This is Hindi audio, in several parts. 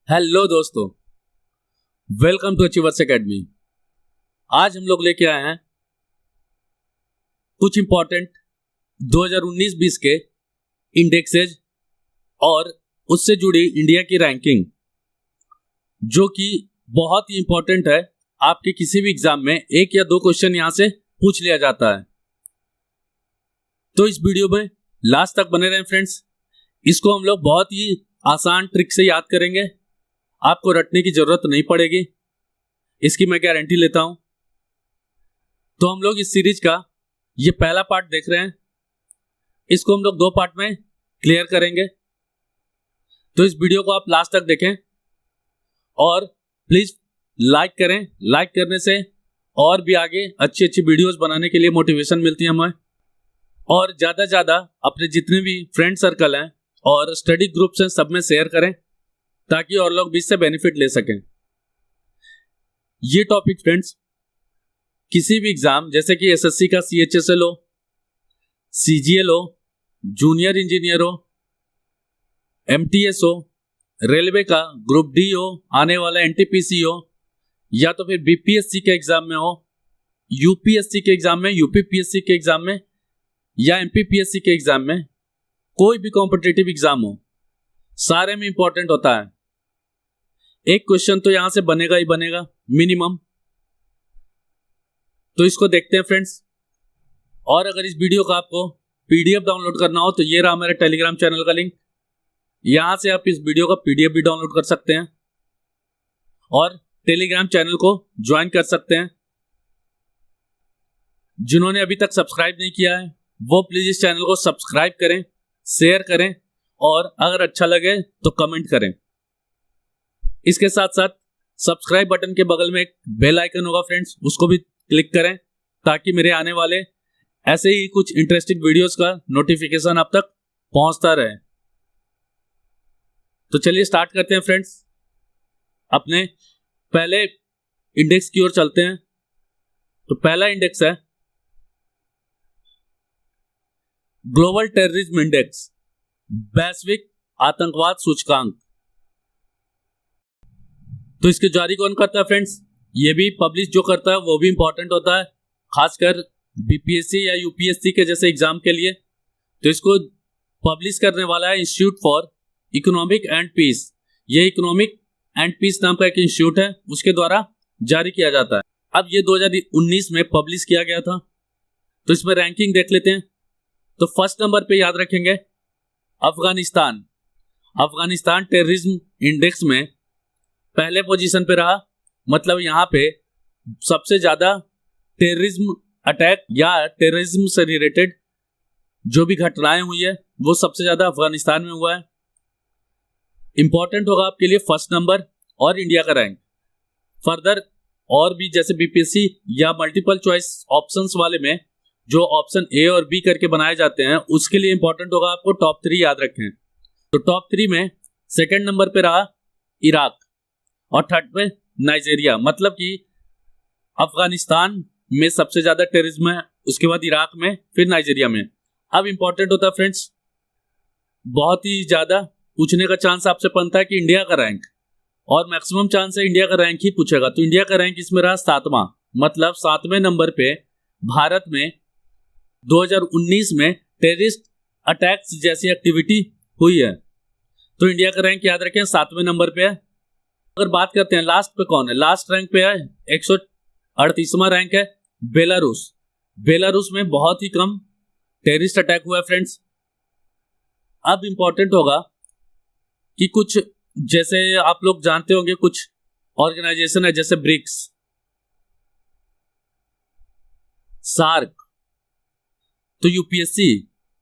हेलो दोस्तों, वेलकम टू अचीवर्स एकेडमी। आज हम लोग लेके आए हैं कुछ इंपॉर्टेंट 2019-20 के इंडेक्सेज और उससे जुड़ी इंडिया की रैंकिंग, जो कि बहुत ही इंपॉर्टेंट है। आपके किसी भी एग्जाम में एक या दो क्वेश्चन यहां से पूछ लिया जाता है। तो इस वीडियो में लास्ट तक बने रहें फ्रेंड्स। इसको हम लोग बहुत ही आसान ट्रिक से याद करेंगे, आपको रटने की जरूरत नहीं पड़ेगी, इसकी मैं गारंटी लेता हूं। तो हम लोग इस सीरीज का ये पहला पार्ट देख रहे हैं, इसको हम लोग दो पार्ट में क्लियर करेंगे। तो इस वीडियो को आप लास्ट तक देखें और प्लीज लाइक करें। लाइक करने से और भी आगे अच्छी अच्छी वीडियोस बनाने के लिए मोटिवेशन मिलती है हमें। और ज्यादा से ज्यादा अपने जितने भी फ्रेंड सर्कल हैं और स्टडी ग्रुप्स हैं सब में शेयर करें, ताकि और लोग भी इससे बेनिफिट ले सकें। ये टॉपिक फ्रेंड्स किसी भी एग्जाम जैसे कि एसएससी का सीएचएसएल हो, सीजीएल हो, जूनियर इंजीनियर हो, एमटीएस हो, रेलवे का ग्रुप डी हो, आने वाला एनटीपीसी हो, या तो फिर बीपीएससी के एग्जाम में हो, यूपीएससी के एग्जाम में, यूपीपीएससी के एग्जाम में, या एमपीपीएससी के एग्जाम में, कोई भी कॉम्पिटिटिव एग्जाम हो, सारे में इंपॉर्टेंट होता है। एक क्वेश्चन तो यहां से बनेगा ही बनेगा मिनिमम। तो इसको देखते हैं फ्रेंड्स। और अगर इस वीडियो का आपको पीडीएफ डाउनलोड करना हो तो ये रहा मेरे टेलीग्राम चैनल का लिंक, यहां से आप इस वीडियो का पीडीएफ भी डाउनलोड कर सकते हैं और टेलीग्राम चैनल को ज्वाइन कर सकते हैं। जिन्होंने अभी तक सब्सक्राइब नहीं किया है वो प्लीज इस चैनल को सब्सक्राइब करें, शेयर करें और अगर अच्छा लगे तो कमेंट करें। इसके साथ साथ सब्सक्राइब बटन के बगल में एक बेल आइकन होगा फ्रेंड्स, उसको भी क्लिक करें ताकि मेरे आने वाले ऐसे ही कुछ इंटरेस्टिंग वीडियोस का नोटिफिकेशन आप तक पहुंचता रहे। तो चलिए स्टार्ट करते हैं फ्रेंड्स। अपने पहले इंडेक्स की ओर चलते हैं। तो पहला इंडेक्स है ग्लोबल टेररिज्म इंडेक्स, वैश्विक आतंकवाद सूचकांक। तो इसके जारी कौन करता है फ्रेंड्स? ये भी पब्लिश जो करता है वो भी इंपॉर्टेंट होता है, खासकर बीपीएससी या यूपीएससी के जैसे एग्जाम के लिए। तो इसको पब्लिश करने वाला है institute for economic and peace. ये इकोनॉमिक एंड पीस नाम का एक इंस्टीट्यूट है, उसके द्वारा जारी किया जाता है। अब ये 2019 में पब्लिश किया गया था। तो इसमें रैंकिंग देख लेते हैं। तो फर्स्ट नंबर पे याद रखेंगे अफगानिस्तान। अफगानिस्तान टेररिज्म इंडेक्स में पहले पोजीशन पे रहा, मतलब यहाँ पे सबसे ज्यादा टेररिज्म अटैक या टेररिज्म से रिलेटेड जो भी घटनाएं हुई है वो सबसे ज्यादा अफगानिस्तान में हुआ है। इंपॉर्टेंट होगा आपके लिए फर्स्ट नंबर और इंडिया का रैंक। फर्दर और भी जैसे बीपीएससी या मल्टीपल चॉइस ऑप्शंस वाले में जो ऑप्शन ए और बी करके बनाए जाते हैं, उसके लिए इंपॉर्टेंट होगा आपको टॉप 3 याद रखें। तो टॉप 3 में सेकंड नंबर पे रहा इराक और थर्ड पे नाइजीरिया, मतलब कि अफगानिस्तान में सबसे ज्यादा टेररिज्म है, उसके बाद इराक में, फिर नाइजीरिया में। अब इंपॉर्टेंट होता है फ्रेंड्स, बहुत ही ज्यादा पूछने का चांस आपसे बनता है कि इंडिया का रैंक, और मैक्सिमम चांस है इंडिया का रैंक ही पूछेगा। तो इंडिया का रैंक इसमें रहा 7वां, मतलब 7वें नंबर पे भारत में 2019 में टेररिस्ट अटैक्स जैसी एक्टिविटी हुई है। तो इंडिया का रैंक याद रखें 7वें नंबर पे है। अगर बात करते हैं लास्ट पे कौन है, लास्ट रैंक पे है 138वां रैंक है बेलारूस। बेलारूस में बहुत ही कम टेररिस्ट अटैक हुआ है फ्रेंड्स। अब इंपॉर्टेंट होगा कि कुछ जैसे आप लोग जानते होंगे कुछ ऑर्गेनाइजेशन है जैसे ब्रिक्स, सार्क। तो यूपीएससी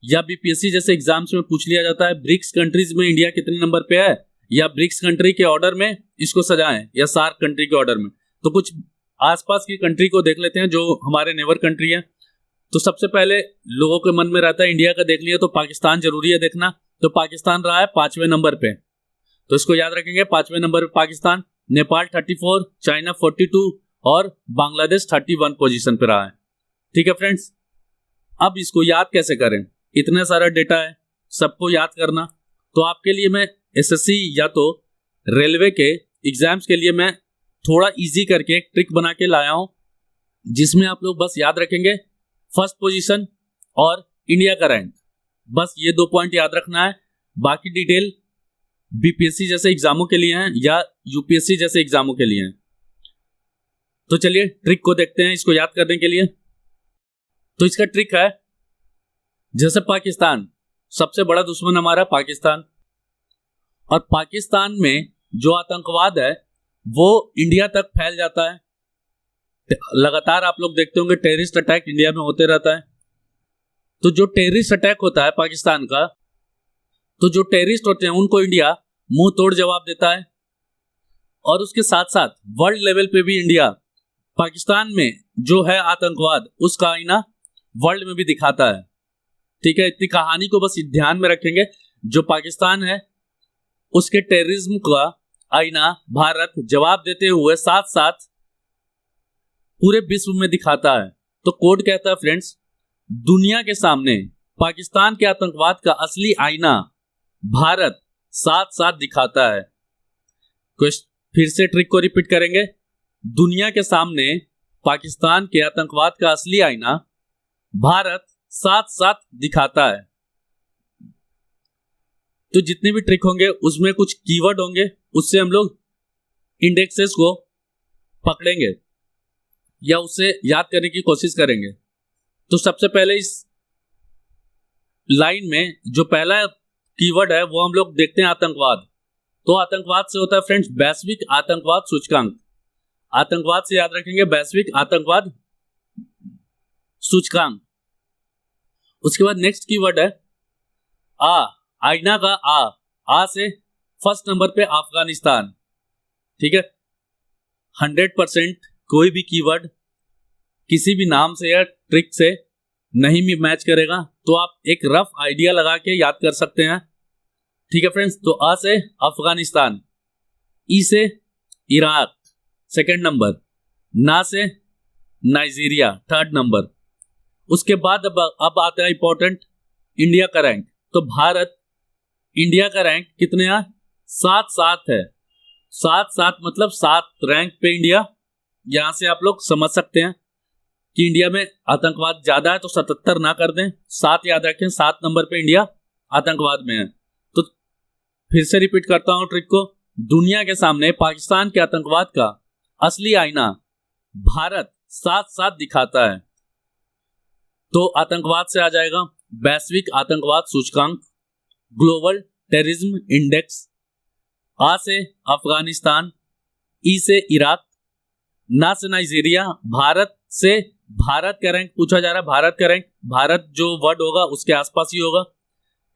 या बीपीएससी जैसे एग्जाम्स में पूछ लिया जाता है ब्रिक्स कंट्रीज में इंडिया कितने नंबर पे है, या ब्रिक्स कंट्री के ऑर्डर में इसको सजाएं या सार्क कंट्री के ऑर्डर में। तो कुछ आसपास की कंट्री को देख लेते हैं जो हमारे नेबर कंट्री है। तो सबसे पहले लोगों के मन में रहता है इंडिया का देख लिया तो पाकिस्तान जरूरी है देखना। तो पाकिस्तान रहा है 5वें नंबर पे, तो इसको याद रखेंगे 5वें नंबर पे पाकिस्तान। नेपाल 34, चाइना 42 और बांग्लादेश 31 पोजीशन पे रहा है। ठीक है फ्रेंड्स। अब इसको याद कैसे करें, इतना सारा डेटा है, सबको याद करना। तो आपके लिए मैं एसएससी या तो रेलवे के एग्जाम्स के लिए मैं थोड़ा इजी करके एक ट्रिक बना के लाया हूं, जिसमें आप लोग बस याद रखेंगे फर्स्ट पोजीशन और इंडिया का रैंक, बस ये 2 पॉइंट याद रखना है। बाकी डिटेल बीपीएससी जैसे एग्जामों के लिए हैं या यूपीएससी जैसे एग्जामों के लिए हैं। तो चलिए ट्रिक को देखते हैं इसको याद करने के लिए। तो इसका ट्रिक है, जैसे पाकिस्तान, सबसे बड़ा दुश्मन हमारा पाकिस्तान, और पाकिस्तान में जो आतंकवाद है वो इंडिया तक फैल जाता है। लगातार आप लोग देखते होंगे टेररिस्ट अटैक इंडिया में होते रहता है। तो जो टेररिस्ट अटैक होता है पाकिस्तान का, तो जो टेररिस्ट होते हैं उनको इंडिया मुंह तोड़ जवाब देता है, और उसके साथ साथ वर्ल्ड लेवल पे भी इंडिया पाकिस्तान में जो है आतंकवाद उसका आईना वर्ल्ड में भी दिखाता है। ठीक है, इतनी कहानी को बस ध्यान में रखेंगे। जो पाकिस्तान है उसके टेररिज्म का आईना भारत जवाब देते हुए साथ साथ पूरे विश्व में दिखाता है। तो कोड कहता है फ्रेंड्स, दुनिया के सामने पाकिस्तान के आतंकवाद का असली आईना भारत साथ साथ दिखाता है। फिर से ट्रिक को रिपीट करेंगे, दुनिया के सामने पाकिस्तान के आतंकवाद का असली आईना भारत साथ साथ दिखाता है। तो जितने भी ट्रिक होंगे उसमें कुछ कीवर्ड होंगे, उससे हम लोग इंडेक्सेस को पकड़ेंगे या उसे याद करने की कोशिश करेंगे। तो सबसे पहले इस लाइन में जो पहला कीवर्ड है वो हम लोग देखते हैं आतंकवाद। तो आतंकवाद से होता है फ्रेंड्स वैश्विक आतंकवाद सूचकांक। आतंकवाद से याद रखेंगे वैश्विक आतंकवाद सूचकांक। उसके बाद नेक्स्ट कीवर्ड है आईना का आ से फर्स्ट नंबर पे अफगानिस्तान। ठीक है, 100% कोई भी कीवर्ड किसी भी नाम से या ट्रिक से नहीं भी मैच करेगा, तो आप एक रफ आइडिया लगा के याद कर सकते हैं। ठीक है फ्रेंड्स, तो आ से अफगानिस्तान, ई से इराक सेकंड नंबर, ना से नाइजीरिया थर्ड नंबर। उसके बाद अब आता है इंपॉर्टेंट इंडिया का रैंक। तो भारत इंडिया का रैंक कितने हैं? 7 है। 7 मतलब 7 रैंक पे इंडिया। यहां से आप लोग समझ सकते हैं कि इंडिया में आतंकवाद ज्यादा है, तो 77 ना कर दें, 7 याद रखें। 7 नंबर पे इंडिया आतंकवाद में है। तो फिर से रिपीट करता हूं ट्रिक को, दुनिया के सामने पाकिस्तान के आतंकवाद का असली आईना भारत साथ साथ दिखाता है। तो आतंकवाद से आ जाएगा वैश्विक आतंकवाद सूचकांक, ग्लोबल टेररिज्म इंडेक्स, आ से अफगानिस्तान, ई से इराक, ना से नाइजीरिया, भारत से भारत का रैंक पूछा जा रहा है। भारत का रैंक, भारत जो वर्ड होगा उसके आसपास ही होगा।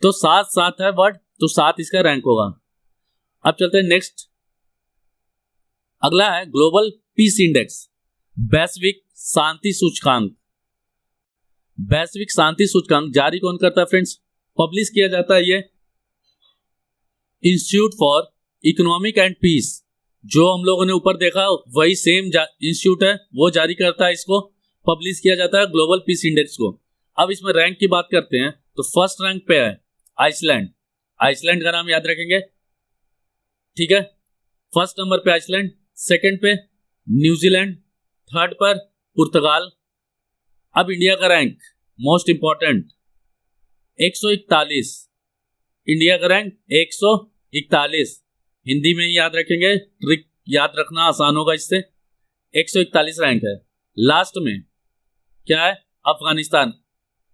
तो 7 है वर्ड, तो 7 इसका रैंक होगा। अब चलते हैं नेक्स्ट, अगला है ग्लोबल पीस इंडेक्स, वैश्विक शांति सूचकांक। वैश्विक शांति सूचकांक जारी कौन करता है फ्रेंड्स? पब्लिश किया जाता है ये institute for economic and peace. जो हम लोगों ने ऊपर देखा वही सेम इंस्टीट्यूट है, वो जारी करता है, इसको पब्लिश किया जाता है ग्लोबल पीस इंडेक्स को। अब इसमें रैंक की बात करते हैं, तो फर्स्ट रैंक पे है आइसलैंड। आइसलैंड का नाम याद रखेंगे। ठीक है, फर्स्ट नंबर पे आइसलैंड, सेकंड पे न्यूजीलैंड, थर्ड पर पुर्तगाल। अब इंडिया का रैंक मोस्ट इंपॉर्टेंट 141। इंडिया का रैंक 141, हिंदी में ही याद रखेंगे, ट्रिक याद रखना आसान होगा इससे। 141 रैंक है। लास्ट में क्या है? अफगानिस्तान।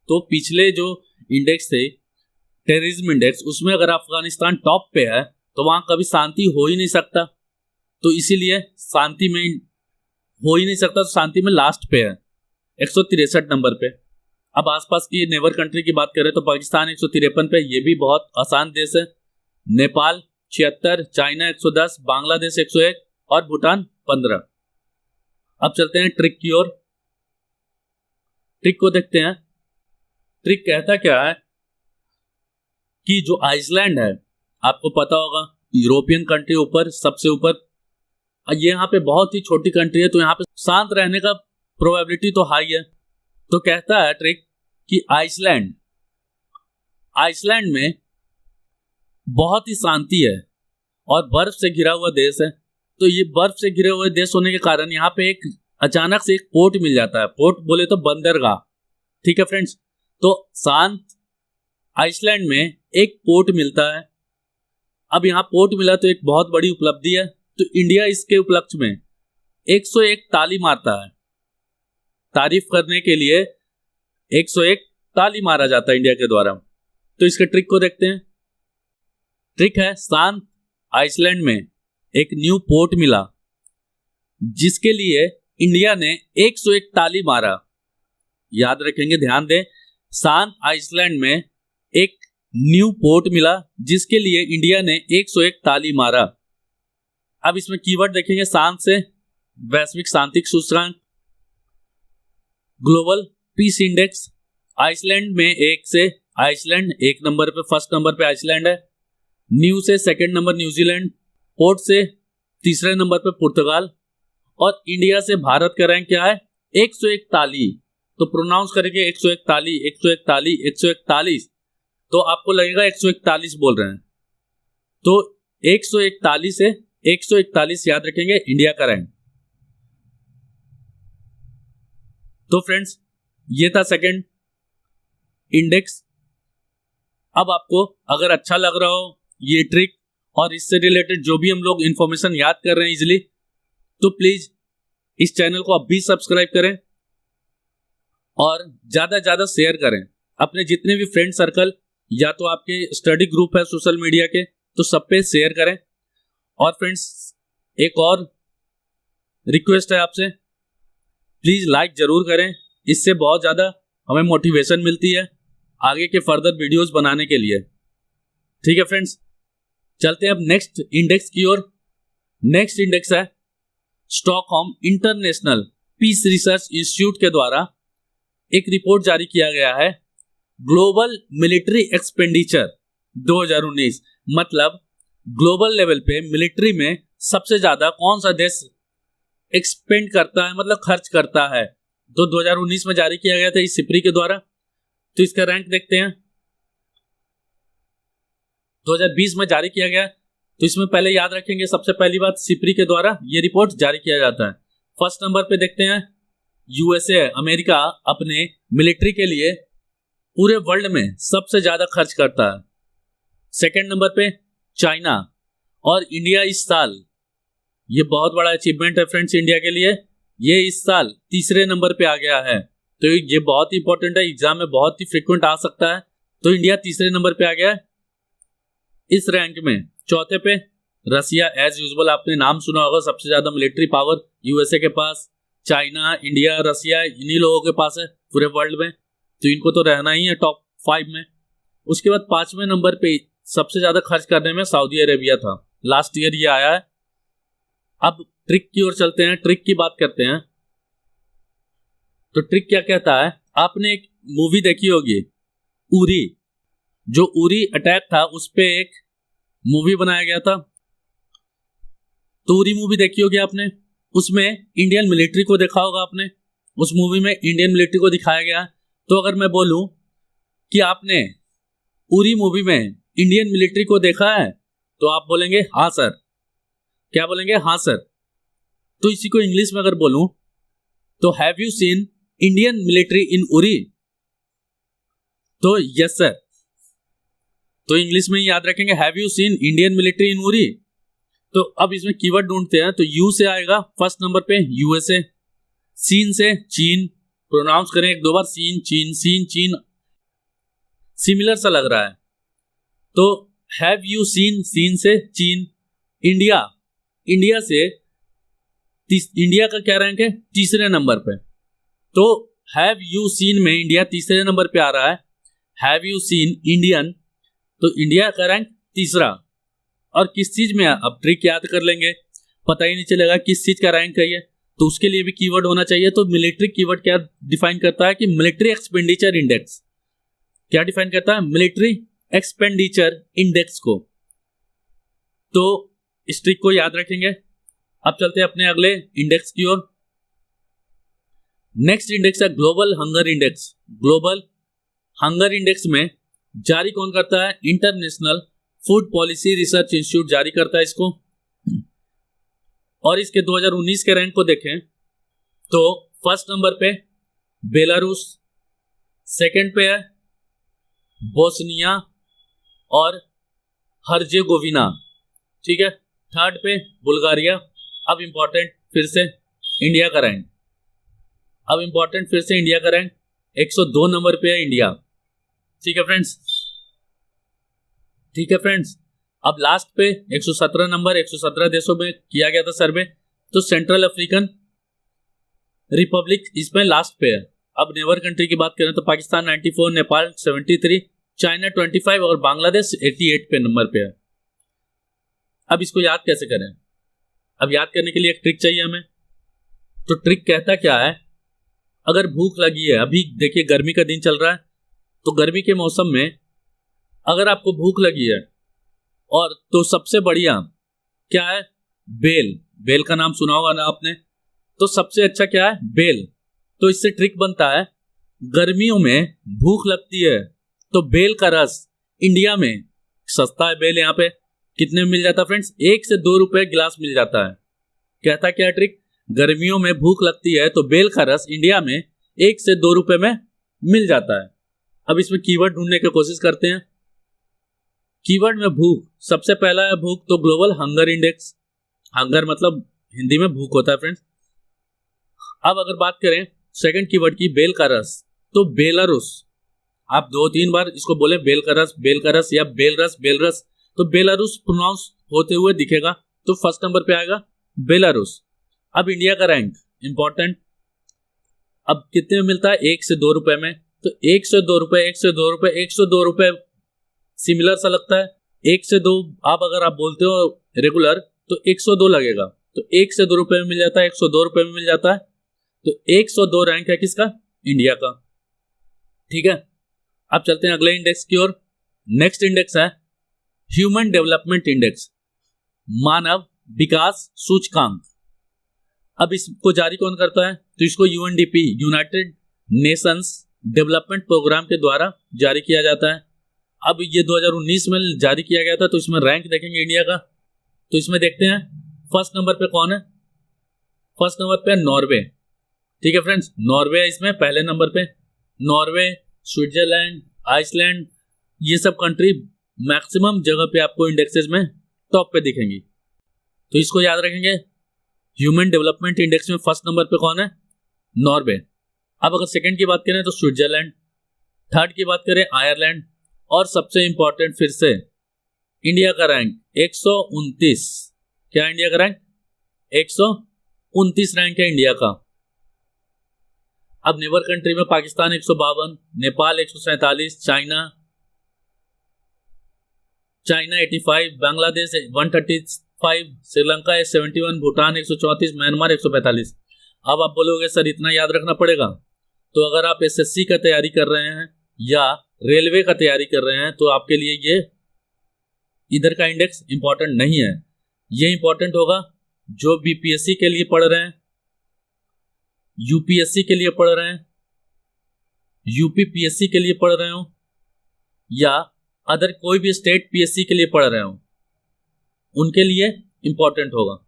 तो पिछले जो इंडेक्स थे टेररिज्म इंडेक्स, उसमें अगर अफगानिस्तान टॉप पे है तो वहां कभी शांति हो ही नहीं सकता, तो इसीलिए शांति में हो ही नहीं सकता, तो शांति में लास्ट पे है 163 नंबर पे। अब आसपास की नेबर कंट्री की बात करें तो पाकिस्तान 153 पे, ये भी बहुत आसान देश है। नेपाल 76, चाइना 110, बांग्लादेश 101 और भूटान 15। अब चलते हैं ट्रिक की ओर। ट्रिक को देखते हैं। ट्रिक कहता क्या है कि जो आइसलैंड है, आपको पता होगा यूरोपियन कंट्री ऊपर, सबसे ऊपर, ये यहाँ पे बहुत ही छोटी कंट्री है, तो यहाँ पे शांत रहने का प्रोबेबिलिटी तो हाई है। तो कहता है ट्रिक कि आइसलैंड में बहुत ही शांति है, और बर्फ से घिरा हुआ देश है। तो ये बर्फ से घिरे हुए देश होने के कारण यहाँ पे एक अचानक से एक पोर्ट मिल जाता है। पोर्ट बोले तो बंदरगाह, ठीक है फ्रेंड्स। तो शांत आइसलैंड में एक पोर्ट मिलता है। अब यहाँ पोर्ट मिला तो एक बहुत बड़ी उपलब्धि है। तो इंडिया इसके उपलक्ष्य में 101 ताली मारता है। तारीफ करने के लिए 101 ताली मारा जाता है इंडिया के द्वारा। तो इसके ट्रिक को देखते हैं। ट्रिक है, शांत आइसलैंड में एक न्यू पोर्ट मिला जिसके लिए इंडिया ने 101 ताली मारा। याद रखेंगे, ध्यान दें, शांत आइसलैंड में एक न्यू पोर्ट मिला जिसके लिए इंडिया ने 101 ताली मारा। अब इसमें कीवर्ड देखेंगे, शांत से वैश्विक शांति सूचकांक, ग्लोबल पीस इंडेक्स, आइसलैंड में एक से आइसलैंड एक नंबर पे, फर्स्ट नंबर पे आइसलैंड है, न्यू से सेकंड नंबर न्यूजीलैंड, पोर्ट से तीसरे नंबर पे पुर्तगाल, और इंडिया से भारत का रैंक क्या है, 101 ताली। तो प्रोनाउंस करेंगे 101 ताली, 101 ताली, 141, तो आपको लगेगा 141 बोल रहे हैं। तो 101 ताली से 141 याद रखेंगे इंडिया का रैंक। तो फ्रेंड्स, ये था सेकंड इंडेक्स। अब आपको अगर अच्छा लग रहा हो ये ट्रिक और इससे रिलेटेड जो भी हम लोग इंफॉर्मेशन याद कर रहे हैं इजीली, तो प्लीज इस चैनल को अब भी सब्सक्राइब करें और ज्यादा ज्यादा शेयर करें अपने जितने भी फ्रेंड सर्कल या तो आपके स्टडी ग्रुप है सोशल मीडिया के, तो सब पे शेयर करें। और फ्रेंड्स, एक और रिक्वेस्ट है आपसे, प्लीज लाइक जरूर करें, इससे बहुत ज्यादा हमें मोटिवेशन मिलती है आगे के फर्दर वीडियोस बनाने के लिए। ठीक है फ्रेंड्स, चलते हैं अब नेक्स्ट इंडेक्स की ओर। नेक्स्ट इंडेक्स है Stockholm international peace research institute के द्वारा एक रिपोर्ट जारी किया गया है, ग्लोबल मिलिट्री एक्सपेंडिचर 2019। मतलब ग्लोबल लेवल पे मिलिट्री में सबसे ज्यादा कौन सा देश एक्सपेंड करता है, मतलब खर्च करता है। तो 2019 में जारी किया गया था इस सिप्री के द्वारा। तो इसका रैंक देखते हैं। 2020 में जारी किया गया। तो इसमें पहले याद रखेंगे, सबसे पहली बात, सिप्री के द्वारा ये रिपोर्ट जारी किया जाता है। फर्स्ट नंबर पे देखते हैं यूएसए, अमेरिका अपने मिलिट्री के लिए पूरे वर्ल्ड में सबसे ज्यादा खर्च करता है। सेकंड नंबर पे चाइना, और इंडिया इस साल, ये बहुत बड़ा अचीवमेंट है फ्रेंड्स इंडिया के लिए, ये इस साल तीसरे नंबर पे आ गया है। तो ये बहुत ही इंपॉर्टेंट है, एग्जाम में बहुत ही फ्रिक्वेंट आ सकता है। तो इंडिया तीसरे नंबर पे आ गया है इस रैंक में। चौथे पे रसिया, एज यूजुअल आपने नाम सुना होगा, सबसे ज्यादा मिलिट्री पावर यूएसए के पास, चाइना, इंडिया, रसिया, इन्हीं लोगों के पास है पूरे वर्ल्ड में। तो इनको तो रहना ही है टॉप 5 में। उसके बाद 5वें नंबर पे सबसे ज्यादा खर्च करने में सऊदी अरेबिया था, लास्ट ईयर ये आया है। अब ट्रिक की ओर चलते हैं, ट्रिक की बात करते हैं। तो ट्रिक क्या कहता है, आपने एक मूवी देखी होगी उरी, जो उरी अटैक था उस पे एक मूवी बनाया गया था। तो उरी मूवी देखी होगी आपने, उसमें इंडियन मिलिट्री को देखा होगा आपने, उस मूवी में इंडियन मिलिट्री को दिखाया गया। तो अगर मैं बोलूं कि आपने उरी मूवी में इंडियन मिलिट्री को देखा है, तो आप बोलेंगे हाँ सर। क्या बोलेंगे? हाँ सर। तो इसी को इंग्लिश में अगर बोलूं तो have you seen Indian military इन उरी? तो यस सर। तो इंग्लिश में ही याद रखेंगे, have you seen Indian military इन उरी। तो अब इसमें कीवर्ड ढूंढते हैं। तो यू से आएगा फर्स्ट नंबर पे यूएसए, सीन से चीन, प्रोनाउंस करें एक दो बार, सीन चीन, सीन चीन, सिमिलर सा लग रहा है। तो हैव यू सीन, सीन से चीन, इंडिया, इंडिया से इंडिया का क्या रैंक है? तीसरे नंबर पे। तो हैव यू सीन में इंडिया तीसरे नंबर पे आ रहा है। हैव यू सीन इंडियन, तो इंडिया का रैंक तीसरा। और किस चीज में? अब ट्रिक याद कर लेंगे, पता ही नहीं चलेगा किस चीज का रैंक है ये। तो उसके लिए भी कीवर्ड होना चाहिए। तो मिलिट्री कीवर्ड क्या डिफाइन करता है कि मिलिट्री एक्सपेंडिचर इंडेक्स। क्या डिफाइन करता है? मिलिट्री एक्सपेंडिचर इंडेक्स को। तो इस ट्रिक को याद रखेंगे। अब चलते हैं अपने अगले इंडेक्स की ओर। नेक्स्ट इंडेक्स है global hunger index. Global hunger index में जारी कौन करता है? International food policy research institute जारी करता है इसको। और इसके 2019 के रैंक को देखें तो फर्स्ट नंबर पे बेलारूस, सेकंड पे है बोस्निया और हर्जेगोविना, ठीक है, थर्ड पे बुल्गारिया। अब इंपॉर्टेंट फिर से इंडिया का रैंक, 102 नंबर पे है इंडिया। ठीक है फ्रेंड्स, अब लास्ट पे 117 नंबर, 117 देशों में किया गया था सर्वे, तो सेंट्रल अफ्रीकन रिपब्लिक इसमें लास्ट पे है। अब नेबर कंट्री की बात करें तो पाकिस्तान 94, नेपाल 73, चाइना 25 और बांग्लादेश 88 पे नंबर पे है। अब इसको याद कैसे करें? अब याद करने के लिए एक ट्रिक चाहिए हमें। तो ट्रिक कहता क्या है, अगर भूख लगी है, अभी देखिए गर्मी का दिन चल रहा है, तो गर्मी के मौसम में अगर आपको भूख लगी है और तो सबसे बढ़िया क्या है, बेल का नाम सुना होगा ना आपने, तो सबसे अच्छा क्या है, बेल। तो इससे ट्रिक बनता है, गर्मियों में भूख लगती है तो बेल का रस, इंडिया में सस्ता है बेल, यहाँ पे कितने में मिल जाता है फ्रेंड्स, 1 से 2 रुपए गिलास मिल जाता है। कहता क्या है ट्रिक, गर्मियों में भूख लगती है तो बेल का रस इंडिया में 1 से 2 रुपए में मिल जाता है। अब इसमें कीवर्ड ढूंढने की कोशिश करते हैं। कीवर्ड में भूख, सबसे पहला है भूख, तो ग्लोबल हंगर इंडेक्स, हंगर मतलब हिंदी में भूख होता है फ्रेंड्स। अब अगर बात करें सेकंड कीवर्ड की, बेल का रस, तो बेलारूस, आप 2-3 बार इसको बोले बेल का रस या बेल रस, तो बेलारूस प्रोनाउंस होते हुए दिखेगा, तो फर्स्ट नंबर पे आएगा बेलारूस। अब इंडिया का रैंक इंपॉर्टेंट, अब कितने में मिलता है, 1 से 2 रुपए में, तो 1 से 2 रुपए सिमिलर सा लगता है। 1 से 2 आप अगर आप बोलते हो रेगुलर तो 102 लगेगा, तो 1 से 2 रुपए में मिल जाता है, 102 रुपए में मिल जाता है, तो 102 रैंक है किसका, इंडिया का। ठीक है, अब चलते हैं अगले इंडेक्स की ओर। नेक्स्ट इंडेक्स है ह्यूमन डेवलपमेंट इंडेक्स, मानव विकास सूचकांक। अब इसको जारी कौन करता है, तो इसको UNDP, united nations development programme के द्वारा जारी किया जाता है। अब ये 2019 में जारी किया गया था, तो इसमें रैंक देखेंगे इंडिया का, तो इसमें देखते हैं फर्स्ट नंबर पे कौन है, फर्स्ट नंबर पे नॉर्वे। ठीक है फ्रेंड्स, नॉर्वे है इसमें पहले नंबर पे। नॉर्वे, स्विट्जरलैंड, आइसलैंड, ये सब कंट्री मैक्सिमम जगह पे आपको इंडेक्सेस में टॉप पे दिखेंगी, तो इसको याद रखेंगे। ह्यूमन डेवलपमेंट इंडेक्स में फर्स्ट नंबर पे कौन है, नॉर्वे। अब अगर सेकंड की बात करें तो स्विट्जरलैंड, थर्ड की बात करें आयरलैंड, और सबसे इंपॉर्टेंट फिर से इंडिया का रैंक 129। क्या इंडिया का रैंक 129 रैंक है इंडिया का। अब नेबर कंट्री में पाकिस्तान 152, नेपाल 147, चाइना 85, बांग्लादेश 135, श्रीलंका 71, भूटान 134, म्यांमार 145। अब आप बोलोगे सर इतना याद रखना पड़ेगा, तो अगर आप एसएससी का तैयारी कर रहे हैं या रेलवे का तैयारी कर रहे हैं तो आपके लिए ये इधर का इंडेक्स इंपॉर्टेंट नहीं है। ये इंपॉर्टेंट होगा जो बीपीएससी के लिए पढ़ रहे हैं, यूपीएससी के लिए पढ़ रहे हैं, यूपीपीएससी के लिए पढ़ रहे हो, या अदर कोई भी स्टेट पीएससी के लिए पढ़ रहे हो, उनके लिए इंपॉर्टेंट होगा।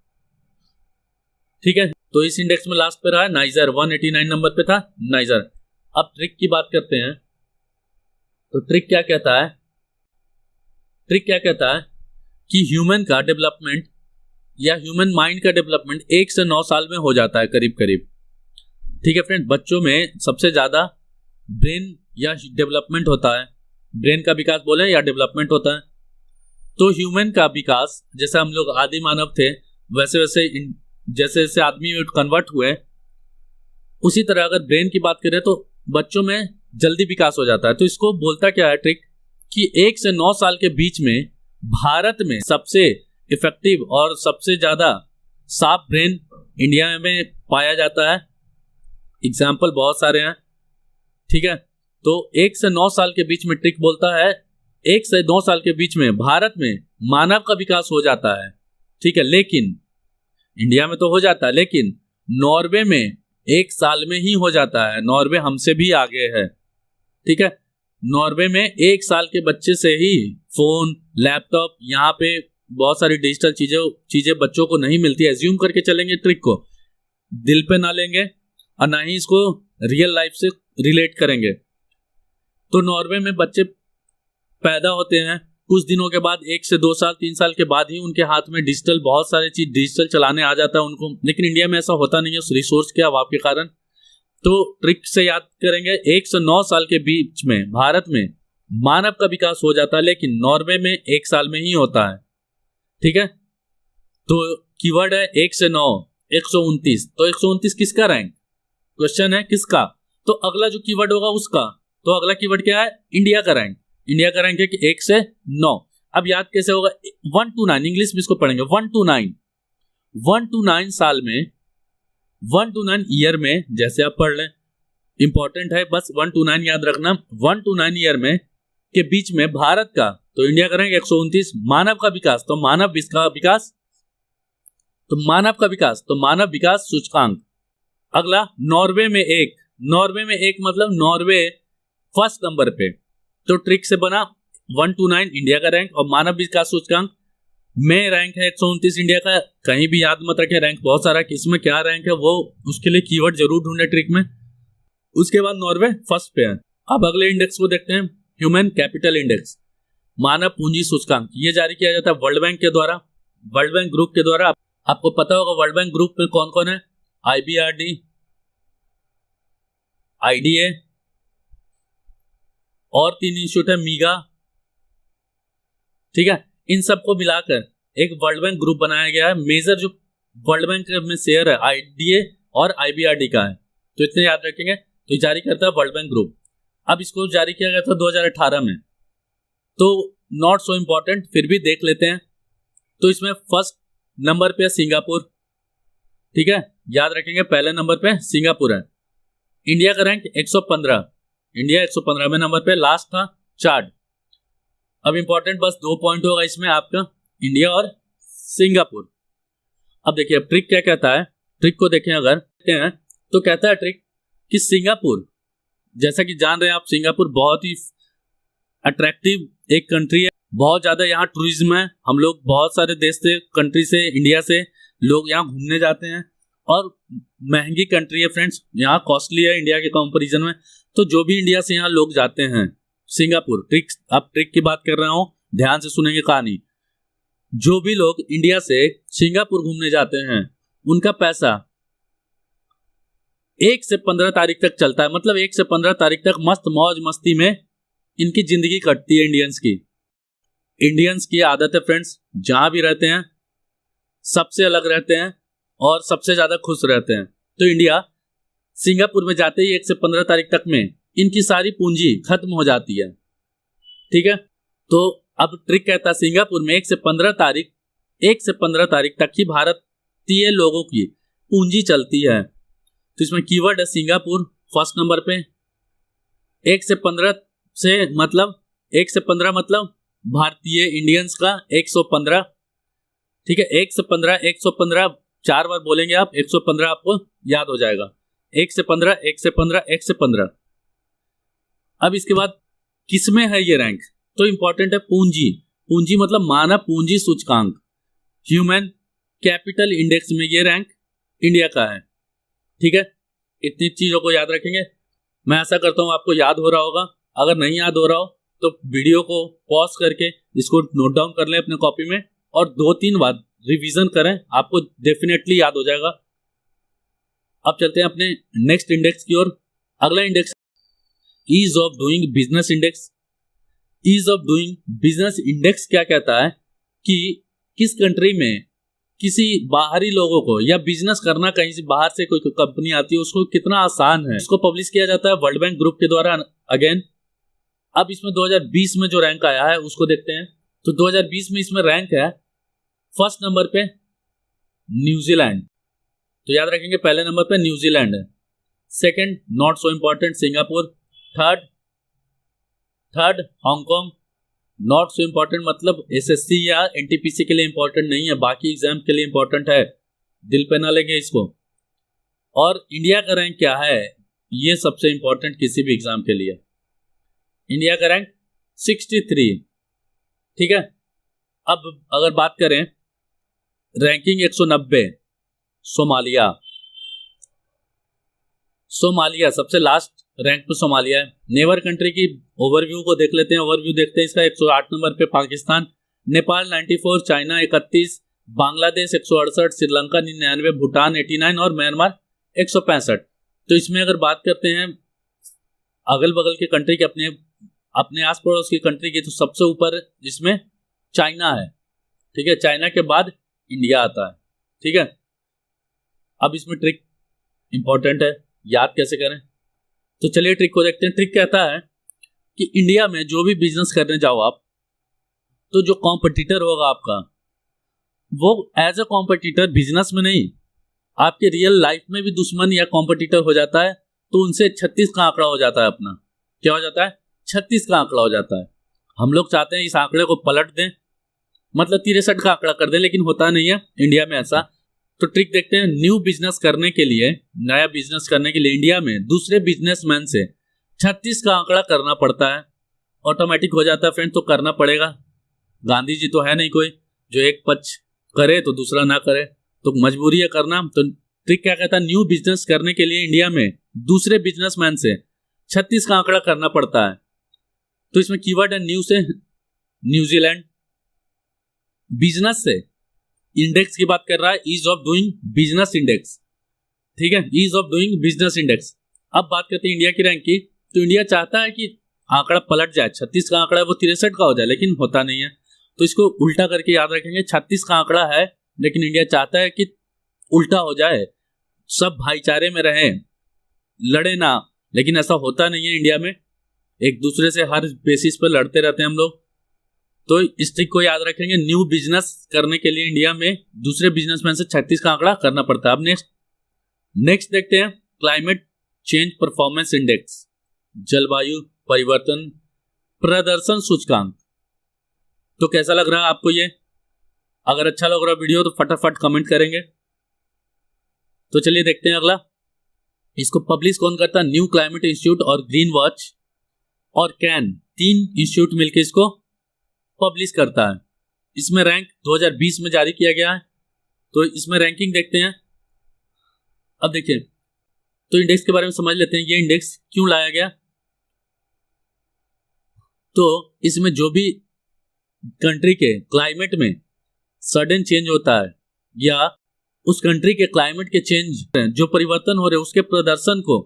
ठीक है, तो इस इंडेक्स में लास्ट पे रहा है नाइजर, 189 नंबर पे था नाइजर। अब ट्रिक की बात करते हैं, तो ट्रिक क्या कहता है, ट्रिक क्या कहता है कि ह्यूमन का डेवलपमेंट या ह्यूमन माइंड का डेवलपमेंट 1 से 9 साल में हो जाता है करीब करीब। ठीक है फ्रेंड, बच्चों में सबसे ज्यादा ब्रेन या डेवलपमेंट होता है, ब्रेन का विकास बोले या डेवलपमेंट होता है। तो ह्यूमन का विकास, जैसे हम लोग आदि मानव थे वैसे वैसे जैसे जैसे आदमी में कन्वर्ट हुए, उसी तरह अगर ब्रेन की बात करें तो बच्चों में जल्दी विकास हो जाता है। तो इसको बोलता क्या है ट्रिक कि 1 से 9 साल के बीच में भारत में सबसे इफेक्टिव और सबसे ज्यादा शार्प ब्रेन इंडिया में पाया जाता है। एग्जाम्पल बहुत सारे हैं। ठीक है, तो 1 से 9 साल के बीच में ट्रिक बोलता है 1 से 9 साल के बीच में भारत में मानव का विकास हो जाता है। ठीक है, लेकिन इंडिया में तो हो जाता है, लेकिन नॉर्वे में 1 साल में ही हो जाता है। नॉर्वे हमसे भी आगे है। ठीक है, नॉर्वे में 1 साल के बच्चे से ही फोन, लैपटॉप, यहाँ पे बहुत सारी डिजिटल चीजें बच्चों को नहीं मिलती। एज्यूम करके चलेंगे ट्रिक को, दिल पे ना लेंगे और ना ही इसको रियल लाइफ से रिलेट करेंगे। तो नॉर्वे में बच्चे पैदा होते हैं, कुछ दिनों के बाद 1 से 2 साल 3 साल के बाद ही उनके हाथ में डिजिटल, बहुत सारी चीज डिजिटल चलाने आ जाता है उनको। लेकिन इंडिया में ऐसा होता नहीं है उस रिसोर्स के अभाव के कारण। तो ट्रिक से याद करेंगे, 1 से 9 साल के बीच में भारत में मानव का विकास हो जाता है, लेकिन नॉर्वे में 1 साल में ही होता है। ठीक है, तो कीवर्ड है 1 से 9, 129। तो 129 किसका रैंक, क्वेश्चन है किसका। तो अगला जो कीवर्ड होगा उसका। तो अगला कीवर्ड क्या है, इंडिया का रैंक। इंडिया का रैंक है कि 1 से 9। अब याद कैसे होगा, 1 to 9, इंग्लिश में इसको पढ़ेंगे 1 to 9। 1 to 9 साल में, 1 to 9 ईयर में, जैसे आप पढ़ लें, इंपॉर्टेंट है, बस 1 to 9 याद रखना। 1 to 9 ईयर में के बीच में भारत का, तो इंडिया का रैंक 129। मानव का विकास, तो मानव का विकास, तो मानव का विकास, तो मानव विकास सूचकांक। अगला नॉर्वे में 1, नॉर्वे में 1 मतलब नॉर्वे फर्स्ट नंबर पे। तो ट्रिक से बना 1 to 9 इंडिया का रैंक, और मानव विकास सूचकांक में रैंक है 129 इंडिया का। कहीं भी याद मत रखें, रैंक बहुत सारा, किसमें क्या रैंक है वो, उसके लिए कीवर्ड जरूर ढूंढे ट्रिक में। उसके बाद नॉर्वे फर्स्ट पे है। अब अगले इंडेक्स को देखते हैं, ह्यूमन कैपिटल इंडेक्स, मानव पूंजी सूचकांक। ये जारी किया जाता है वर्ल्ड बैंक के द्वारा, वर्ल्ड बैंक ग्रुप के द्वारा। आपको पता होगा वर्ल्ड बैंक ग्रुप में कौन कौन है, IBRD, IDA और 3 इंस्टीट्यूट है, मीगा। ठीक है, इन सबको मिलाकर एक वर्ल्ड बैंक ग्रुप बनाया गया है। मेजर जो वर्ल्ड बैंक में शेयर है IDA और IBRD का है, तो इतने याद रखेंगे। तो ये जारी करता है वर्ल्ड बैंक ग्रुप। अब इसको जारी किया गया था 2018 में, तो नॉट सो इंपॉर्टेंट, फिर भी देख लेते हैं। तो इसमें फर्स्ट नंबर पे सिंगापुर। ठीक है, याद रखेंगे पहले नंबर पे सिंगापुर है। इंडिया का रैंक 115, इंडिया 115वें नंबर पे, लास्ट था चार्ड। अब इंपॉर्टेंट बस 2 पॉइंट होगा इसमें आपका, इंडिया और सिंगापुर। अब देखिए अब ट्रिक क्या कहता है, ट्रिक को देखें अगर देखते हैं तो कहता है ट्रिक कि सिंगापुर, जैसा कि जान रहे हैं आप, सिंगापुर बहुत ही अट्रैक्टिव एक कंट्री है, बहुत ज्यादा यहाँ टूरिज्म है। हम लोग बहुत सारे देश से, कंट्री से, इंडिया से लोग यहाँ घूमने जाते हैं, और महंगी कंट्री है फ्रेंड्स, यहाँ कॉस्टली है इंडिया के कंपैरिजन में। तो जो भी इंडिया से यहाँ लोग जाते हैं सिंगापुर, ट्रिक, अब ट्रिक की बात कर रहा हूँ, ध्यान से सुनेंगे कहानी। जो भी लोग इंडिया से सिंगापुर घूमने जाते हैं, उनका पैसा 1 से 15 तारीख तक चलता है। मतलब 1 से 15 तारीख तक मस्त मौज मस्ती में इनकी जिंदगी कटती है इंडियंस की। इंडियंस की आदत है फ्रेंड्स, जहां भी रहते हैं सबसे अलग रहते हैं और सबसे ज्यादा खुश रहते हैं। तो इंडिया सिंगापुर में जाते ही 1 से 15 तारीख तक में इनकी सारी पूंजी खत्म हो जाती है। ठीक है, तो अब ट्रिक कहता है सिंगापुर में 1 से 15 तारीख तक ही भारतीय लोगों की पूंजी चलती है। तो इसमें कीवर्ड है सिंगापुर फर्स्ट नंबर पे। 1 से 15 मतलब भारतीय इंडियंस का 115। ठीक है, 1 से 115 4 बार बोलेंगे आप, 115 आपको याद हो जाएगा। 1 से 15, 1 से 15, 1 से 15। अब इसके बाद किसमें है ये रैंक, तो इंपॉर्टेंट है पूंजी। पूंजी मतलब मानव पूंजी सूचकांक, ह्यूमन कैपिटल इंडेक्स में ये रैंक इंडिया का है। ठीक है, इतनी चीजों को याद रखेंगे। मैं आशा करता हूं आपको याद हो रहा होगा। अगर नहीं याद हो रहा हो तो वीडियो को पॉज करके इसको नोट डाउन कर लें अपने कॉपी में, और 2-3 बार रिवीजन करें, आपको डेफिनेटली याद हो जाएगा। अब चलते हैं अपने नेक्स्ट इंडेक्स की ओर। अगला index ease of doing business index. Ease of doing business index क्या कहता है कि किस कंट्री में किसी बाहरी लोगों को, या बिजनेस करना कहीं से बाहर से कोई कंपनी आती है, उसको कितना आसान है। इसको पब्लिश किया जाता है वर्ल्ड बैंक ग्रुप के द्वारा अगेन। अब इसमें 2020 में जो रैंक आया है उसको देखते हैं। तो 2020 में इसमें रैंक है फर्स्ट नंबर पे न्यूजीलैंड। तो याद रखेंगे पहले नंबर पे न्यूजीलैंड है, second not so important Singapore, third Hong Kong, not so important मतलब एसएससी या एनटीपीसी के लिए इंपॉर्टेंट नहीं है, बाकी एग्जाम के लिए इंपॉर्टेंट है, दिल पे ना लेंगे इसको। और इंडिया का रैंक क्या है, ये सबसे इंपॉर्टेंट किसी भी एग्जाम के लिए। इंडिया का रैंक 63। ठीक है, अब अगर बात करें रैंकिंग 190, सोमालिया। सोमालिया सबसे लास्ट रैंक पे सोमालिया है। नेबर कंट्री की ओवरव्यू को देख लेते हैं। ओवरव्यू देखते हैं इसका। 108 नंबर पे पाकिस्तान, नेपाल 94, चाइना 31, बांग्लादेश 168, श्रीलंका 99, भूटान 89 और म्यांमार 165। तो इसमें अगर बात करते हैं अगल बगल के कंट्री के, अपने आस पड़ोस की कंट्री की, तो सबसे ऊपर इसमें चाइना है। ठीक है, चाइना के बाद इंडिया आता है। ठीक है, अब इसमें ट्रिक इंपॉर्टेंट है, याद कैसे करें, तो चलिए ट्रिक को देखते हैं। ट्रिक कहता है कि इंडिया में जो भी बिजनेस करने जाओ आप, तो जो कॉम्पिटिटर होगा आपका, वो एज अ कॉम्पिटिटर बिजनेस में नहीं, आपके रियल लाइफ में भी दुश्मन या कॉम्पिटिटर हो जाता है। तो उनसे 36 का आंकड़ा हो जाता है अपना। क्या हो जाता है? 36 का आंकड़ा हो जाता है। हम लोग चाहते हैं इस आंकड़े को पलट दें, मतलब 63 का आंकड़ा कर दें, लेकिन होता नहीं है इंडिया में ऐसा। तो ट्रिक देखते हैं। न्यू बिजनेस करने के लिए, नया बिजनेस करने के लिए इंडिया में दूसरे बिजनेसमैन से 36 का आंकड़ा करना पड़ता है। ऑटोमेटिक हो जाता है फ्रेंड, तो करना पड़ेगा। गांधी जी तो है नहीं कोई जो एक पक्ष करे तो दूसरा ना करे, तो मजबूरी है करना। तो ट्रिक क्या कहता है? न्यू बिजनेस करने के लिए इंडिया में दूसरे बिजनेसमैन से 36 का आंकड़ा करना पड़ता है। तो इसमें कीवर्ड है न्यू से न्यूजीलैंड, बिजनेस से इंडेक्स की बात कर रहा है, ease of doing business index. ठीक है, ease of doing business index. अब बात करते हैं इंडिया की रैंक की। तो इंडिया चाहता है कि आंकड़ा पलट जाए, 36 का आंकड़ा है वो 63 का हो जाए, लेकिन होता नहीं है। तो इसको उल्टा करके याद रखेंगे। 36 का आंकड़ा है, लेकिन इंडिया चाहता है कि उल्टा हो जाए, सब भाईचारे में रहें, लड़े ना। लेकिन ऐसा होता नहीं है इंडिया में, एक दूसरे से हर बेसिस पर लड़ते रहते हैं हम लोग। तो इस ट्रिक को याद रखेंगे। न्यू बिजनेस करने के लिए इंडिया में दूसरे बिजनेसमैन से 36 का आंकड़ा करना पड़ता है। अब नेक्स्ट देखते हैं क्लाइमेट चेंज परफॉर्मेंस इंडेक्स, जलवायु परिवर्तन प्रदर्शन सूचकांक। तो कैसा लग रहा है आपको ये? अगर अच्छा लग रहा वीडियो तो फटाफट कमेंट करेंगे। तो चलिए देखते हैं अगला। इसको पब्लिश कौन करता है? न्यू क्लाइमेट इंस्टीट्यूट और ग्रीन वॉच और कैन, 3 इंस्टीट्यूट मिलकर इसको पब्लिश करता है। इसमें रैंक 2020 में जारी किया गया है। तो इसमें रैंकिंग देखते हैं। अब देखिए, तो इंडेक्स के बारे में समझ लेते हैं। ये इंडेक्स क्यों लाया गया? तो इसमें जो भी कंट्री के क्लाइमेट में सडन चेंज होता है, या उस कंट्री के क्लाइमेट के चेंज जो परिवर्तन हो रहे हैं, उसके प्रदर्शन को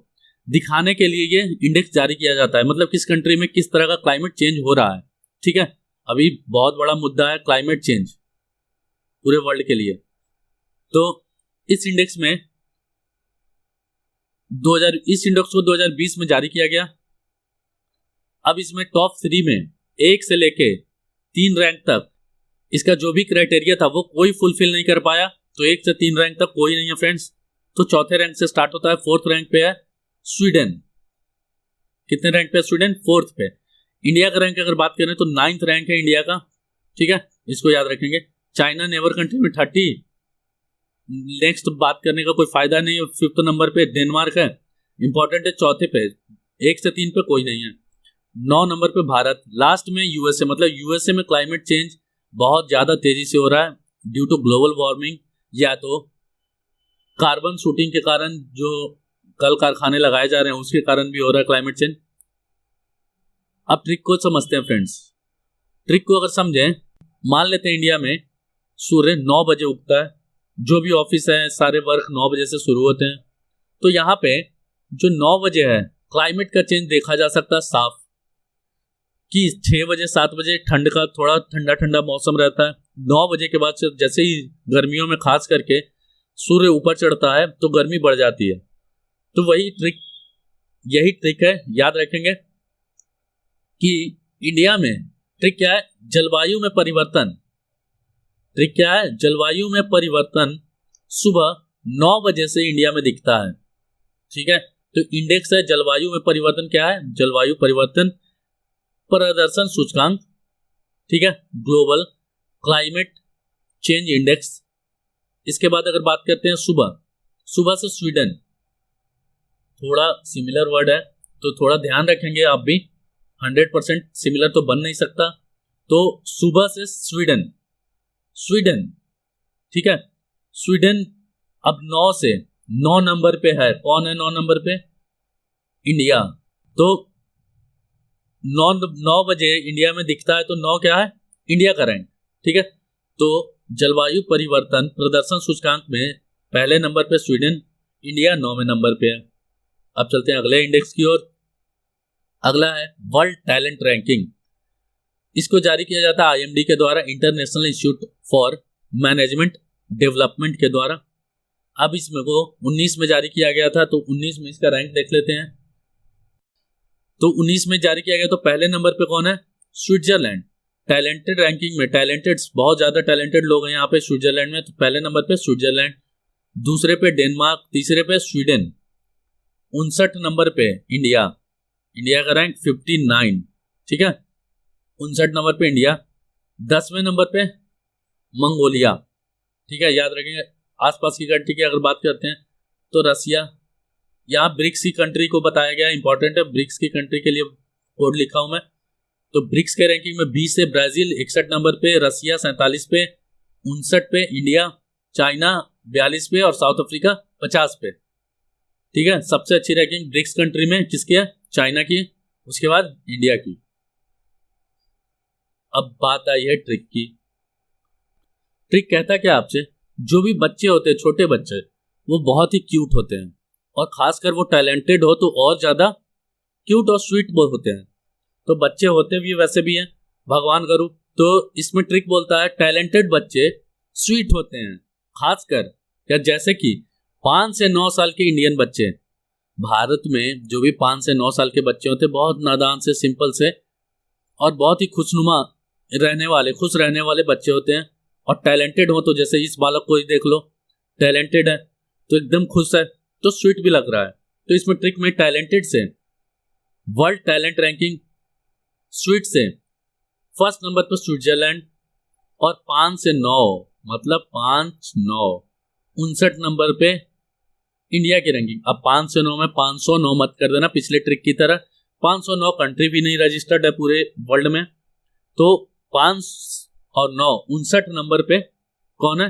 दिखाने के लिए ये इंडेक्स जारी किया जाता है। मतलब किस कंट्री में किस तरह का क्लाइमेट चेंज हो रहा है। ठीक है, अभी बहुत बड़ा मुद्दा है क्लाइमेट चेंज पूरे वर्ल्ड के लिए। तो इस इंडेक्स को 2020 में जारी किया गया। अब इसमें टॉप 3 में 1 से लेके 3 रैंक तक इसका जो भी क्राइटेरिया था वो कोई फुलफिल नहीं कर पाया। तो 1 से 3 रैंक तक कोई नहीं है फ्रेंड्स। तो चौथे रैंक से स्टार्ट होता है। 4th रैंक पे है स्वीडन। कितने रैंक पे? स्वीडन 4th पे। इंडिया का रैंक अगर बात करें तो 9th रैंक है इंडिया का। ठीक है, इसको याद रखेंगे। चाइना नेबर कंट्री में 30। नेक्स्ट बात करने का कोई फायदा नहीं है। 5th नंबर पे डेनमार्क है, इंपॉर्टेंट है। 4थे पे 1 से 3 पे कोई नहीं है। 9 नंबर पे भारत। लास्ट में यूएसए। मतलब यूएसए में क्लाइमेट चेंज बहुत ज्यादा तेजी से हो रहा है ड्यू टू ग्लोबल वार्मिंग, या तो कार्बन शूटिंग के कारण, जो कल कारखाने लगाए जा रहे हैं उसके कारण भी हो रहा है क्लाइमेट चेंज। अब ट्रिक को समझते हैं फ्रेंड्स। ट्रिक को अगर समझें, मान लेते हैं इंडिया में सूर्य 9 बजे उगता है। जो भी ऑफिस है सारे वर्क 9 बजे से शुरू होते हैं। तो यहाँ पे जो 9 बजे है, क्लाइमेट का चेंज देखा जा सकता है साफ, कि 6 बजे 7 बजे ठंड का थोड़ा ठंडा ठंडा मौसम रहता है। 9 बजे के बाद से जैसे ही गर्मियों में खास करके सूर्य ऊपर चढ़ता है तो गर्मी बढ़ जाती है। तो यही ट्रिक है, याद रखेंगे कि इंडिया में ट्रिक क्या है? जलवायु में परिवर्तन। ट्रिक क्या है? जलवायु में परिवर्तन सुबह 9 बजे से इंडिया में दिखता है। ठीक है, तो इंडेक्स है जलवायु में परिवर्तन। क्या है? जलवायु परिवर्तन प्रदर्शन सूचकांक। ठीक है, ग्लोबल क्लाइमेट चेंज इंडेक्स। इसके बाद अगर बात करते हैं सुबह से स्वीडन, थोड़ा सिमिलर वर्ड है तो थोड़ा ध्यान रखेंगे आप भी। 100% सिमिलर तो बन नहीं सकता। तो सुबह से स्वीडन स्वीडन, ठीक है, स्वीडन अब 9 से 9 नंबर पे है। कौन है 9 नंबर पे? इंडिया। तो 9 बजे इंडिया में दिखता है, तो 9 क्या है? इंडिया का रैंक, ठीक है। तो जलवायु परिवर्तन प्रदर्शन सूचकांक में पहले नंबर पे स्वीडन, इंडिया 9वें नंबर पे है। अब चलते हैं अगले इंडेक्स की ओर। अगला है वर्ल्ड टैलेंट रैंकिंग। इसको जारी किया जाता है IMD के द्वारा, international institute for management development के द्वारा। अब इसमें को 19 में जारी किया गया था, तो 19 में इसका रैंक देख लेते हैं। तो 19 में जारी किया गया, तो पहले नंबर पे कौन है? स्विट्जरलैंड। टैलेंटेड रैंकिंग में टैलेंटेड, बहुत ज्यादा टैलेंटेड लोग हैं यहाँ पे स्विट्जरलैंड में, तो पहले नंबर पे स्विट्जरलैंड, दूसरे पे डेनमार्क, तीसरे पे स्वीडन, 59 नंबर पे इंडिया। इंडिया का रैंक 59, ठीक है, 59 नंबर पे इंडिया। 10वें नंबर पे मंगोलिया, ठीक है, याद रखेंगे। आसपास की कंट्री की अगर बात करते हैं तो रसिया, यहाँ ब्रिक्स की कंट्री को बताया गया, इंपॉर्टेंट है, ब्रिक्स की कंट्री के लिए कोड लिखा हूं मैं। तो ब्रिक्स के रैंकिंग में 20 से ब्राजील 61 नंबर पे, रसिया 47 पे, 59 पे इंडिया, चाइना 42 पे और साउथ अफ्रीका 50 पे, ठीक है। सबसे अच्छी रैंकिंग ब्रिक्स कंट्री में किसकी है? चाइना की, उसके बाद इंडिया की। अब बात आई है ट्रिक की। ट्रिक कहता क्या आपसे, जो भी बच्चे होते हैं, छोटे बच्चे, वो बहुत ही क्यूट होते हैं, और खासकर वो टैलेंटेड हो तो और ज्यादा क्यूट और स्वीट होते हैं। तो बच्चे होते भी वैसे भी हैं, भगवान करूं। तो इसमें ट्रिक बोलता है टैलेंटेड बच्चे स्वीट होते हैं, खासकर या जैसे कि 5 से 9 साल के इंडियन बच्चे। भारत में जो भी 5 से 9 साल के बच्चे होते हैं, बहुत नादान से, सिंपल से और बहुत ही खुशनुमा रहने वाले, खुश रहने वाले बच्चे होते हैं। और टैलेंटेड हो तो जैसे इस बालक को ही देख लो, टैलेंटेड है तो एकदम खुश है, तो स्वीट भी लग रहा है। तो इसमें ट्रिक में टैलेंटेड से वर्ल्ड टैलेंट रैंकिंग, स्वीट से फर्स्ट नंबर पर स्विट्जरलैंड, और 5 से 9 मतलब 5 9 59 नंबर पे इंडिया की रैंकिंग। अब 5 से 9 में 509 मत कर देना पिछले ट्रिक की तरह, 509 कंट्री भी नहीं रजिस्टर्ड है पूरे वर्ल्ड में। तो 5 और 9 59 नंबर पे कौन है?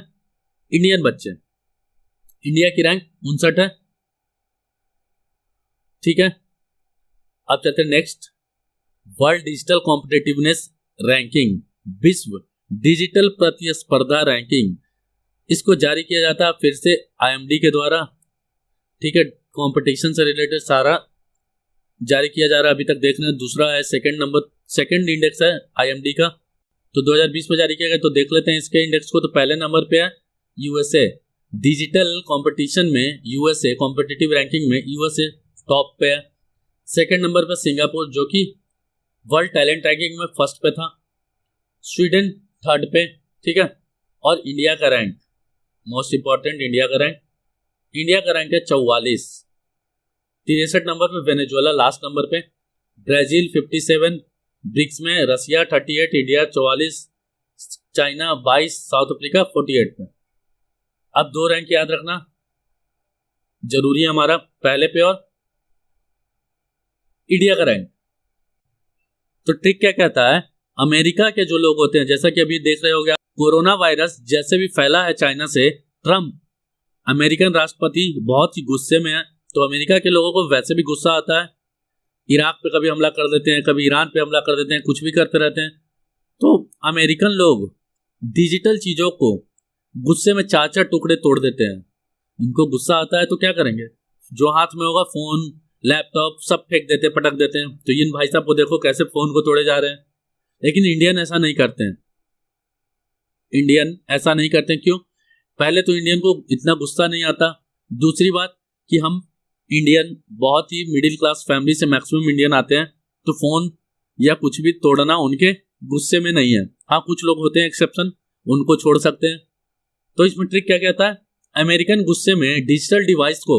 इंडियन बच्चे। इंडिया की रैंक 59 है, ठीक है। अब चलते हैं next, world digital competitiveness ranking, विश्व डिजिटल प्रतिस्पर्धा रैंकिंग। इसको जारी किया जाता है फिर से IMD के द्वारा, ठीक है। कंपटीशन से रिलेटेड सारा जारी किया जा रहा है, अभी तक देखना। दूसरा है सेकंड इंडेक्स है IMD का, तो 2020 में जारी किया गया। तो देख लेते हैं इसके इंडेक्स को। तो पहले नंबर पे है USA, डिजिटल कंपटीशन में USA, कॉम्पिटिटिव रैंकिंग में USA टॉप पे है। सेकंड नंबर पे सिंगापुर, जो कि वर्ल्ड टैलेंट रैंकिंग में फर्स्ट पे था। स्वीडन थर्ड पे, ठीक है। और इंडिया का रैंक, मोस्ट इंपॉर्टेंट, इंडिया का रैंक है 44। 63 नंबर पे वेनेजुएला लास्ट नंबर पे, ब्राजील 57, ब्रिक्स में रसिया 38, इंडिया 44, चाइना 22, साउथ अफ्रीका 48 पे। अब 2 रैंक याद रखना जरूरी है हमारा, पहले पे और इंडिया का रैंक। तो ट्रिक क्या कहता है, अमेरिका के जो लोग होते हैं, जैसा कि अभी देख रहे हो गया, कोरोना वायरस जैसे भी फैला है चाइना से, ट्रम्प अमेरिकन राष्ट्रपति बहुत ही गुस्से में है। तो अमेरिका के लोगों को वैसे भी गुस्सा आता है, इराक पे कभी हमला कर देते हैं, कभी ईरान पे हमला कर देते हैं, कुछ भी करते रहते हैं। तो अमेरिकन लोग डिजिटल चीजों को गुस्से में 4-4 टुकड़े तोड़ देते हैं। इनको गुस्सा आता है तो क्या करेंगे, जो हाथ में होगा फोन, लैपटॉप सब फेंक देते हैं, पटक देते हैं। तो इन भाई साहब को देखो कैसे फोन को तोड़े जा रहे हैं। लेकिन इंडियन ऐसा नहीं करते हैं, इंडियन ऐसा नहीं करते हैं। क्यों? पहले तो इंडियन को इतना गुस्सा नहीं आता, दूसरी बात कि हम इंडियन बहुत ही मिडिल क्लास फैमिली से मैक्सिमम इंडियन आते हैं, तो फोन या कुछ भी तोड़ना उनके गुस्से में नहीं है। हाँ, कुछ लोग होते हैं एक्सेप्शन, उनको छोड़ सकते हैं। तो इसमें ट्रिक क्या कहता है, अमेरिकन गुस्से में डिजिटल डिवाइस को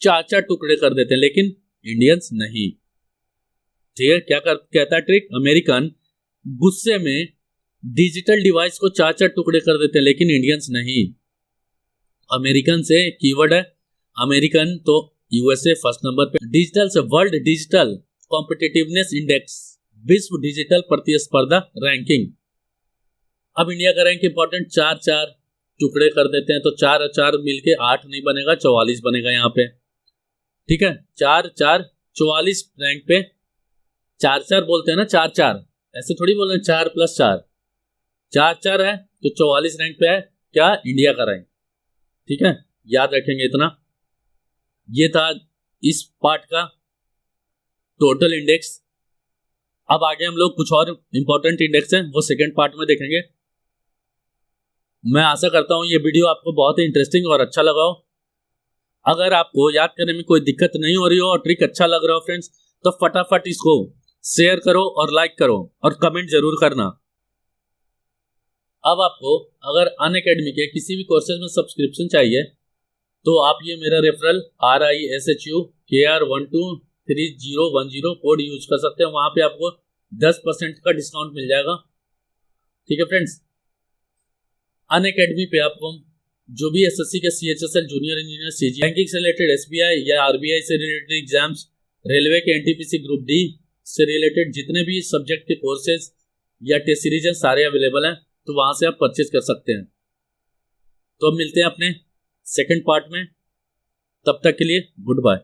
4-4 टुकड़े कर देते हैं, लेकिन इंडियंस नहीं। ठीक है, क्या कहता है ट्रिक, अमेरिकन गुस्से में डिजिटल डिवाइस को 4-4 टुकड़े कर देते हैं, लेकिन इंडियंस नहीं। अमेरिकन से कीवर्ड है अमेरिकन, तो USA फर्स्ट नंबर पे। डिजिटल से वर्ल्ड डिजिटल कॉम्पिटिटिवनेस इंडेक्स, विश्व डिजिटल प्रतिस्पर्धा रैंकिंग। अब इंडिया का रैंक इंपॉर्टेंट, 4-4 टुकड़े कर देते हैं तो 4 और 4 मिलके 8 नहीं बनेगा, 44 बनेगा यहाँ पे। ठीक है, 4-4 44 रैंक पे। 4-4 बोलते हैं ना, 4-4 ऐसे थोड़ी बोल रहे हैं 4 + 4, 4-4 है तो 44 रैंक पे है क्या, इंडिया का रैंक। ठीक है, याद रखेंगे इतना। ये था इस पार्ट का टोटल इंडेक्स। अब आगे हम लोग कुछ और इंपॉर्टेंट इंडेक्स हैं वो सेकंड पार्ट में देखेंगे। मैं आशा करता हूं ये वीडियो आपको बहुत ही इंटरेस्टिंग और अच्छा लगा हो। अगर आपको याद करने में कोई दिक्कत नहीं हो रही हो और ट्रिक अच्छा लग रहा हो फ्रेंड्स, तो फटाफट इसको शेयर करो और लाइक करो और कमेंट जरूर करना। अब आपको अगर अनअकैडमी के किसी भी कोर्सेज में सब्सक्रिप्शन चाहिए तो आप ये मेरा रेफरल RISHUKR123010 कोड यूज कर सकते हैं, वहां पे आपको 10% का डिस्काउंट मिल जाएगा। ठीक है फ्रेंड्स, अनअकैडमी पे आपको जो भी एसएससी के CHSL junior engineer CG banking से रिलेटेड, SBI या RBI से रिलेटेड एग्जाम्स, रेलवे के NTPC ग्रुप D से रिलेटेड जितने भी सब्जेक्ट के कोर्सेज या टेस्ट सीरीज सारे अवेलेबल हैं, तो वहां से आप परचेज कर सकते हैं। तो अब मिलते हैं अपने सेकंड पार्ट में, तब तक के लिए गुड बाय।